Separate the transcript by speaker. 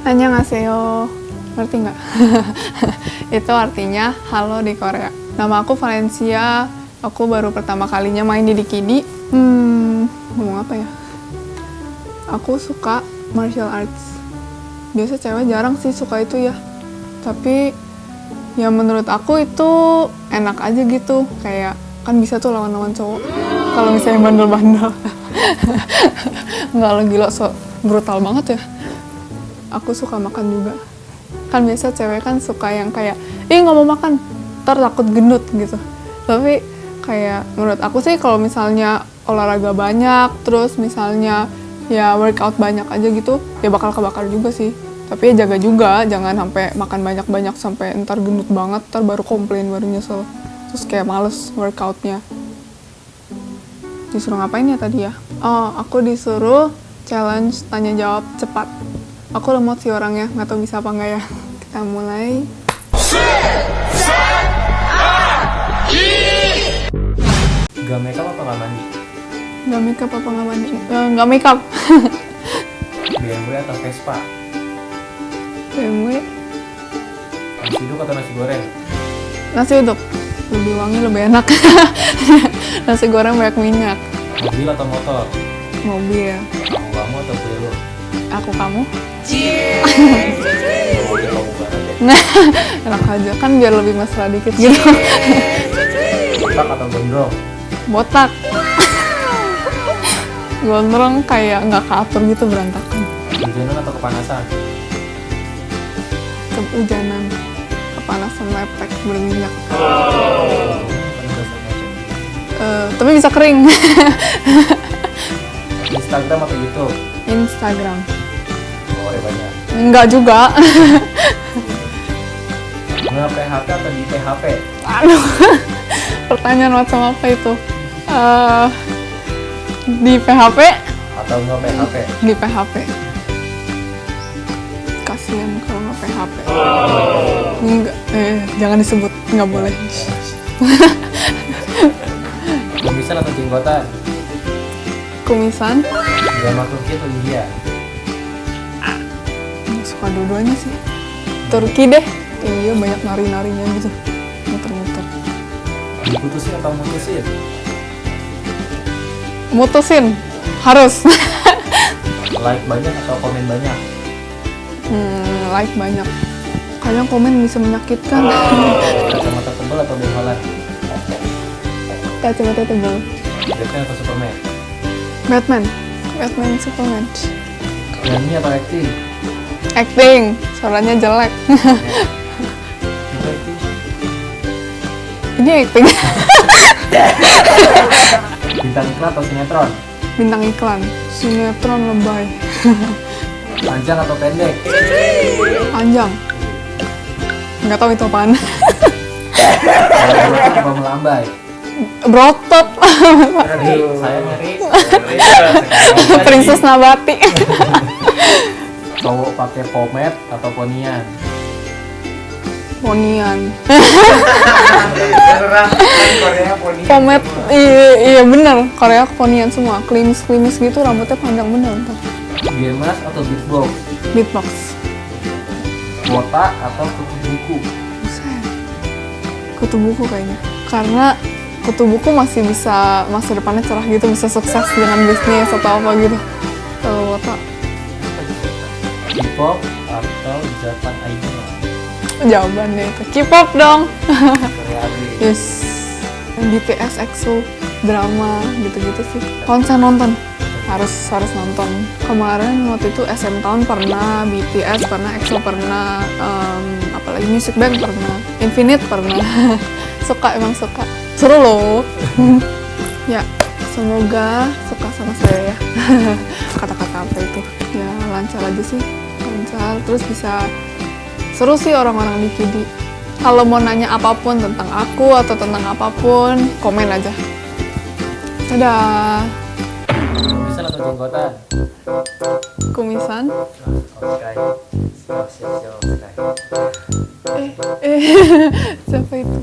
Speaker 1: Annyeonghaseyo. Ngerti nggak? Itu artinya halo di Korea. Nama aku Valencia. Aku baru pertama kalinya main di Dikidi. Ngomong apa ya? Aku suka martial arts. Biasa cewek jarang sih suka itu ya. Tapi ya menurut aku itu enak aja gitu. Kayak kan bisa tuh lawan-lawan cowok. Kalau misalnya bandel-bandel. Nggak lah, gila, so brutal banget ya. Aku suka makan juga. Kan biasa cewek kan suka yang kayak, ih nggak mau makan, ntar takut gendut gitu. Tapi kayak menurut aku sih kalau misalnya olahraga banyak, terus misalnya ya workout banyak aja gitu, ya bakal kebakar juga sih. Tapi ya jaga juga, jangan sampai makan banyak-banyak sampai ntar gendut banget, ntar baru komplain, baru nyesel. Terus kayak males workoutnya. Disuruh ngapain ya tadi ya? Oh, aku disuruh challenge tanya jawab cepat. Aku lemot sih orangnya, nggak tahu bisa apa nggak ya. Kita mulai.
Speaker 2: Gak makeup apa gak mandi?
Speaker 1: Nggak makeup apa nggak mandi? Nggak makeup.
Speaker 2: BMW atau Vespa?
Speaker 1: BMW.
Speaker 2: Nasi uduk atau nasi goreng?
Speaker 1: Nasi uduk. Lebih wangi, lebih enak. Nasi goreng banyak minyak.
Speaker 2: Mobil atau motor?
Speaker 1: Mobil.
Speaker 2: Aku kamu atau gue lo?
Speaker 1: Aku kamu.
Speaker 2: Mobil kamu banget ya.
Speaker 1: Nah, enak aja kan biar lebih mesra dikit gitu.
Speaker 2: Botak atau gondrong?
Speaker 1: Botak. Gondrong kayak nggak keatur gitu, berantakan.
Speaker 2: Kehujanan atau kepanasan?
Speaker 1: Kehujanan, kepanasan, lepek, berminyak. Tapi bisa kering.
Speaker 2: Instagram atau YouTube?
Speaker 1: Instagram.
Speaker 2: Oh, banyak.
Speaker 1: Enggak juga.
Speaker 2: Nge-PHP atau di PHP?
Speaker 1: Aduh, pertanyaan macam apa itu? Di PHP?
Speaker 2: Atau nge-PHP?
Speaker 1: Di PHP. Kasian kalau nggak PHP. Enggak, jangan disebut, nggak boleh.
Speaker 2: Kumisan atau jenggotan?
Speaker 1: Kumisan?
Speaker 2: Drama Turki atau India?
Speaker 1: Suka dua-duanya sih. Turki deh. Iya, banyak nari-narinya gitu. Muter-muter.
Speaker 2: Diputusin atau mutusin?
Speaker 1: Mutusin. Harus.
Speaker 2: Like banyak atau komen banyak?
Speaker 1: Like banyak. Kadang komen bisa menyakitkan.
Speaker 2: Kacamata tebal atau bengalan?
Speaker 1: Kacamata tebal.
Speaker 2: Batman atau Superman?
Speaker 1: Batman. Batman, Superman.
Speaker 2: Nyanyi atau acting?
Speaker 1: Acting. Suaranya jelek.
Speaker 2: Itu acting.
Speaker 1: Ini acting.
Speaker 2: Bintang iklan atau sinetron?
Speaker 1: Bintang iklan. Sinetron lebay.
Speaker 2: Panjang atau pendek?
Speaker 1: Panjang. Nggak tahu itu apaan.
Speaker 2: Berotot atau melambai?
Speaker 1: Berotot.
Speaker 2: Nyeri, saya nyeri.
Speaker 1: Princess Nabati.
Speaker 2: Cowok pakai pomade atau ponian?
Speaker 1: Ponian.
Speaker 2: Korea ponian.
Speaker 1: Pomade, iya bener. Korea ponian semua. Klimis-klimis gitu, rambutnya panjang bener. Ntar.
Speaker 2: Gamas atau beatbox?
Speaker 1: Beatbox.
Speaker 2: Kota atau kutu buku?
Speaker 1: Buset. Kutu buku kayaknya. Karena kutu buku masih bisa, masa depannya cerah gitu, bisa sukses dengan bisnis atau apa gitu. Kalau kota,
Speaker 2: K-pop atau Japan Idol?
Speaker 1: jawabannya itu K-pop dong.
Speaker 2: Korea Abis.
Speaker 1: Yes. BTS, EXO, drama gitu-gitu sih. Konsen nonton. Harus nonton. Kemarin waktu itu SM Town pernah, BTS pernah, EXO pernah, apalagi Music Bank pernah, Infinite pernah. Suka, emang suka. Seru loh. Ya, semoga suka sama saya ya. Kata-kata apa itu? Ya lancar aja sih, lancar. Terus bisa seru sih orang-orang di Kidi. Kalau mau nanya apapun tentang aku atau tentang apapun, komen aja. Dadah.
Speaker 2: Kumisan atau jenggotan?
Speaker 1: Kumisan.
Speaker 2: Oke. Siap.
Speaker 1: Siapa itu?